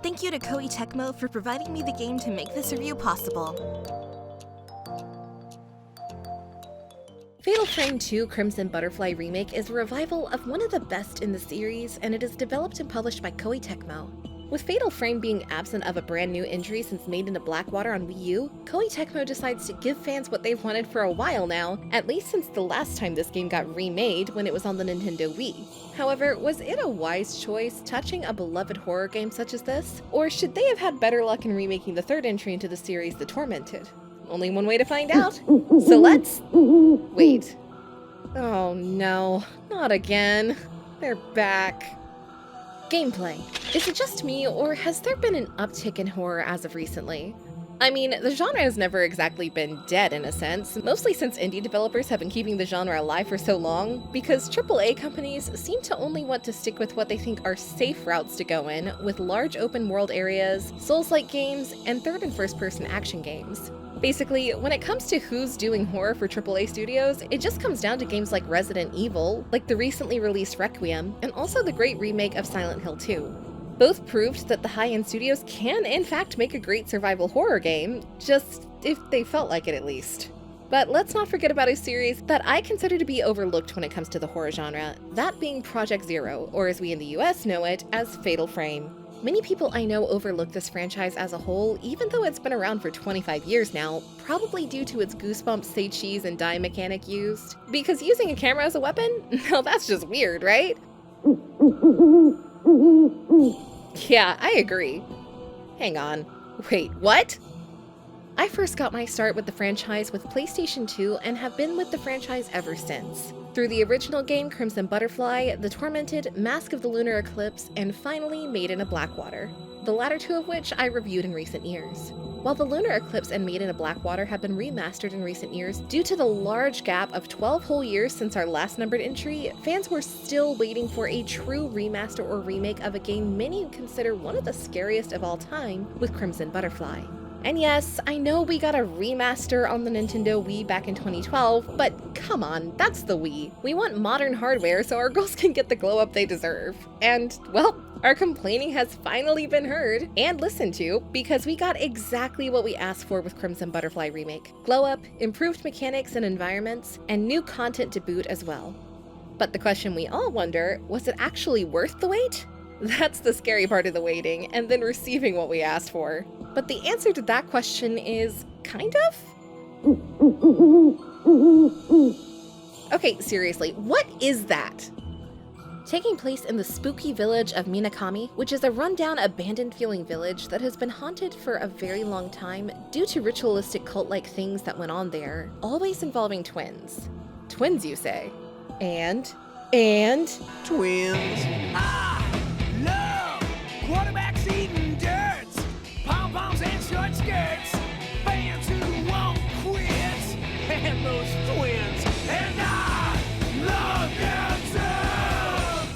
Thank you to Koei Tecmo for providing me the game to make this review possible. Fatal Frame 2 Crimson Butterfly Remake is a revival of one of the best in the series, and it is developed and published by Koei Tecmo. With Fatal Frame being absent of a brand new entry since Made into Blackwater on Wii U, Koei Tecmo decides to give fans what they've wanted for a while now, at least since the last time this game got remade when it was on the Nintendo Wii. However, was it a wise choice touching a beloved horror game such as this? Or should they have had better luck in remaking the third entry into the series, The Tormented? Only one way to find out. So let's... wait. Oh no, not again. They're back. Gameplay. Is it just me, or has there been an uptick in horror as of recently? I mean, the genre has never exactly been dead in a sense, mostly since indie developers have been keeping the genre alive for so long, because AAA companies seem to only want to stick with what they think are safe routes to go in, with large open world areas, Souls-like games, and third and first person action games. Basically, when it comes to who's doing horror for AAA studios, it just comes down to games like Resident Evil, like the recently released Requiem, and also the great remake of Silent Hill 2. Both proved that the high-end studios can in fact make a great survival horror game, just if they felt like it at least. But let's not forget about a series that I consider to be overlooked when it comes to the horror genre, that being Project Zero, or as we in the US know it, as Fatal Frame. Many people I know overlook this franchise as a whole, even though it's been around for 25 years now, probably due to its goosebumps, say cheese, and die mechanic used. Because using a camera as a weapon? No, that's just weird, right? Yeah, I agree. Hang on. Wait, what? I first got my start with the franchise with PlayStation 2 and have been with the franchise ever since. Through the original game Crimson Butterfly, The Tormented, Mask of the Lunar Eclipse, and finally Made into Blackwater, the latter two of which I reviewed in recent years. While The Lunar Eclipse and Made into Blackwater have been remastered in recent years, due to the large gap of 12 whole years since our last numbered entry, fans were still waiting for a true remaster or remake of a game many consider one of the scariest of all time with Crimson Butterfly. And yes, I know we got a remaster on the Nintendo Wii back in 2012, but come on, that's the Wii. We want modern hardware so our girls can get the glow up they deserve. And, well, our complaining has finally been heard and listened to because we got exactly what we asked for with Crimson Butterfly Remake. Glow up, improved mechanics and environments, and new content to boot as well. But the question we all wonder, was it actually worth the wait? That's the scary part of the waiting, and then receiving what we asked for. But the answer to that question is kind of? Okay, seriously, what is that? Taking place in the spooky village of Minakami, which is a rundown, abandoned-feeling village that has been haunted for a very long time due to ritualistic cult-like things that went on there, always involving twins. Twins, you say? And? Twins. No! Quarterbacks eating dirt. Pom-poms and short skirts. Fans who won't quit. And those twins. And I love them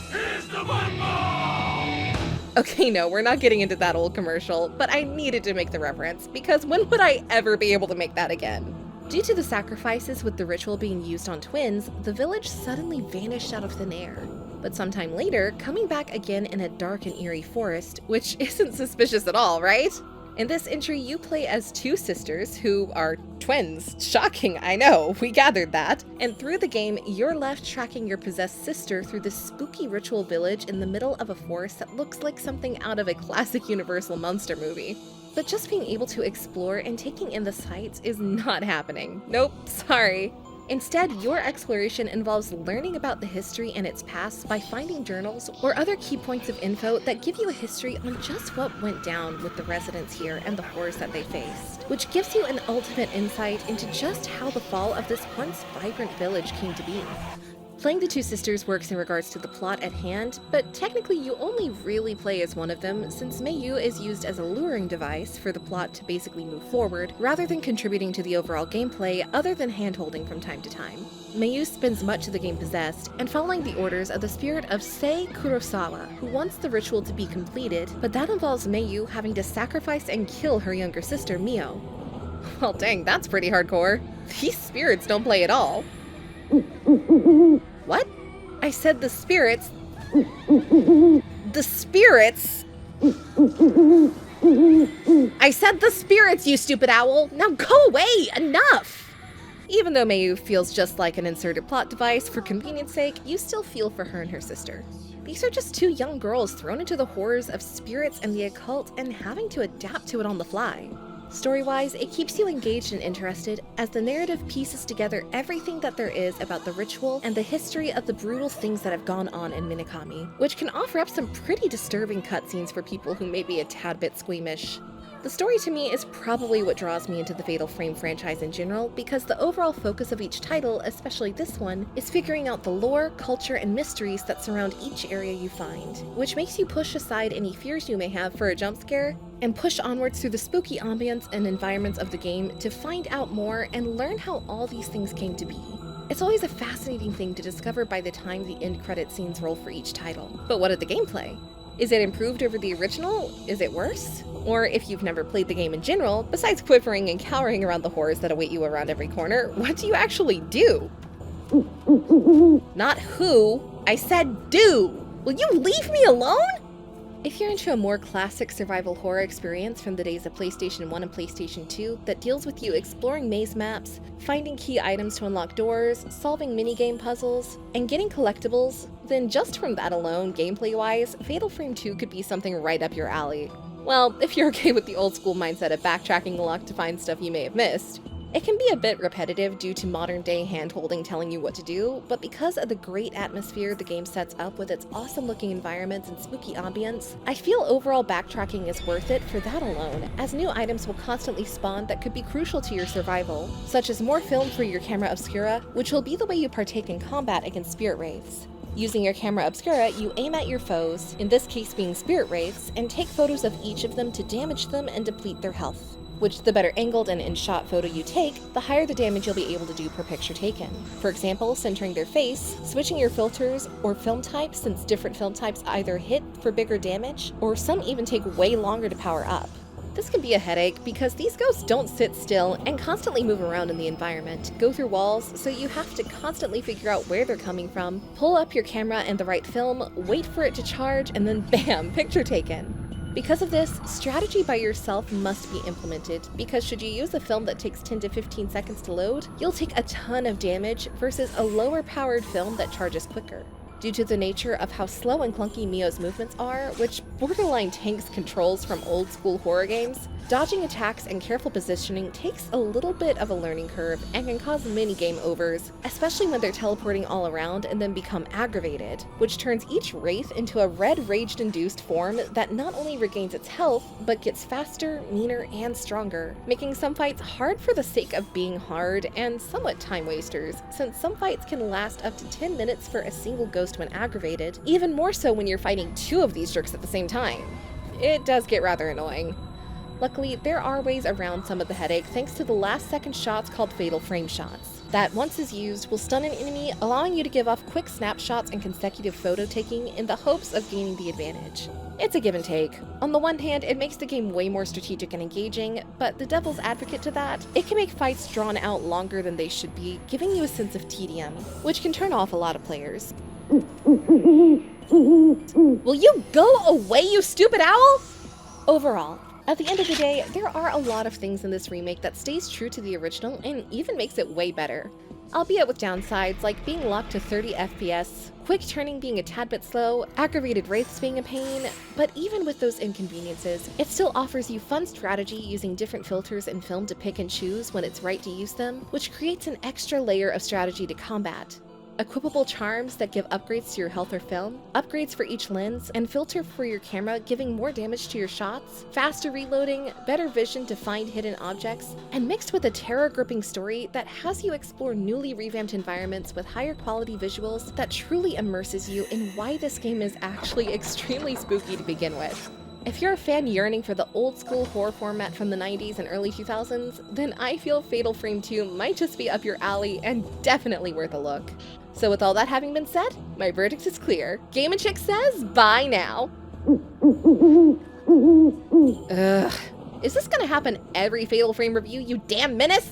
too. Here's the football. Okay, no, we're not getting into that old commercial, but I needed to make the reference, because when would I ever be able to make that again? Due to the sacrifices with the ritual being used on twins, the village suddenly vanished out of thin air. But sometime later, coming back again in a dark and eerie forest, which isn't suspicious at all, right? In this entry, you play as two sisters who are twins. Shocking, I know, we gathered that. And through the game, you're left tracking your possessed sister through this spooky ritual village in the middle of a forest that looks like something out of a classic Universal monster movie. But just being able to explore and taking in the sights is not happening. Nope, sorry. Instead, your exploration involves learning about the history and its past by finding journals or other key points of info that give you a history on just what went down with the residents here and the horrors that they faced, which gives you an ultimate insight into just how the fall of this once vibrant village came to be. Playing the two sisters works in regards to the plot at hand, but technically you only really play as one of them since Meiyu is used as a luring device for the plot to basically move forward, rather than contributing to the overall gameplay other than hand-holding from time to time. Meiyu spends much of the game possessed and following the orders of the spirit of Sei Kurosawa, who wants the ritual to be completed, but that involves Meiyu having to sacrifice and kill her younger sister, Mio. Well dang, that's pretty hardcore. These spirits don't play at all. What? I said the spirits. The spirits? I said the spirits, you stupid owl! Now go away! Enough! Even though Mayu feels just like an inserted plot device, for convenience sake, you still feel for her and her sister. These are just two young girls thrown into the horrors of spirits and the occult and having to adapt to it on the fly. Story-wise, it keeps you engaged and interested as the narrative pieces together everything that there is about the ritual and the history of the brutal things that have gone on in Minakami, which can offer up some pretty disturbing cutscenes for people who may be a tad bit squeamish. The story to me is probably what draws me into the Fatal Frame franchise in general, because the overall focus of each title, especially this one, is figuring out the lore, culture, and mysteries that surround each area you find, which makes you push aside any fears you may have for a jump scare, and push onwards through the spooky ambience and environments of the game to find out more and learn how all these things came to be. It's always a fascinating thing to discover by the time the end credit scenes roll for each title. But what of the gameplay? Is it improved over the original? Is it worse? Or if you've never played the game in general, besides quivering and cowering around the horrors that await you around every corner, what do you actually do? Not who, I said do! Will you leave me alone? If you're into a more classic survival horror experience from the days of PlayStation 1 and PlayStation 2 that deals with you exploring maze maps, finding key items to unlock doors, solving minigame puzzles, and getting collectibles, then just from that alone, gameplay-wise, Fatal Frame 2 could be something right up your alley. Well, if you're okay with the old school mindset of backtracking a lot to find stuff you may have missed. It can be a bit repetitive due to modern-day hand-holding telling you what to do, but because of the great atmosphere the game sets up with its awesome-looking environments and spooky ambience, I feel overall backtracking is worth it for that alone, as new items will constantly spawn that could be crucial to your survival, such as more film for your camera obscura, which will be the way you partake in combat against spirit wraiths. Using your camera obscura, you aim at your foes, in this case being spirit wraiths, and take photos of each of them to damage them and deplete their health. Which the better angled and in-shot photo you take, the higher the damage you'll be able to do per picture taken. For example, centering their face, switching your filters or film types since different film types either hit for bigger damage, or some even take way longer to power up. This can be a headache because these ghosts don't sit still and constantly move around in the environment, go through walls, so you have to constantly figure out where they're coming from, pull up your camera and the right film, wait for it to charge, and then bam, picture taken. Because of this, strategy by yourself must be implemented, because should you use a film that takes 10 to 15 seconds to load, you'll take a ton of damage versus a lower powered film that charges quicker. Due to the nature of how slow and clunky Mio's movements are, which borderline tanks controls from old school horror games, dodging attacks and careful positioning takes a little bit of a learning curve and can cause many game overs, especially when they're teleporting all around and then become aggravated, which turns each wraith into a red rage-induced form that not only regains its health, but gets faster, meaner, and stronger, making some fights hard for the sake of being hard and somewhat time wasters, since some fights can last up to 10 minutes for a single ghost when aggravated, even more so when you're fighting two of these jerks at the same time. It does get rather annoying. Luckily, there are ways around some of the headache thanks to the last-second shots called Fatal Frame shots, that once is used will stun an enemy, allowing you to give off quick snapshots and consecutive photo taking in the hopes of gaining the advantage. It's a give and take. On the one hand, it makes the game way more strategic and engaging, but the devil's advocate to that, it can make fights drawn out longer than they should be, giving you a sense of tedium, which can turn off a lot of players. Will you go away, you stupid owl? Overall, at the end of the day, there are a lot of things in this remake that stays true to the original and even makes it way better. Albeit with downsides like being locked to 30 FPS, quick turning being a tad bit slow, aggravated wraiths being a pain, but even with those inconveniences, it still offers you fun strategy using different filters and film to pick and choose when it's right to use them, which creates an extra layer of strategy to combat. Equipable charms that give upgrades to your health or film, upgrades for each lens, and filter for your camera giving more damage to your shots, faster reloading, better vision to find hidden objects, and mixed with a terror-gripping story that has you explore newly revamped environments with higher quality visuals that truly immerses you in why this game is actually extremely spooky to begin with. If you're a fan yearning for the old-school horror format from the 90s and early 2000s, then I feel Fatal Frame 2 might just be up your alley and definitely worth a look. So with all that having been said, my verdict is clear. Game and Chick says bye now. Ugh. Is this gonna happen every Fatal Frame review, you damn menace?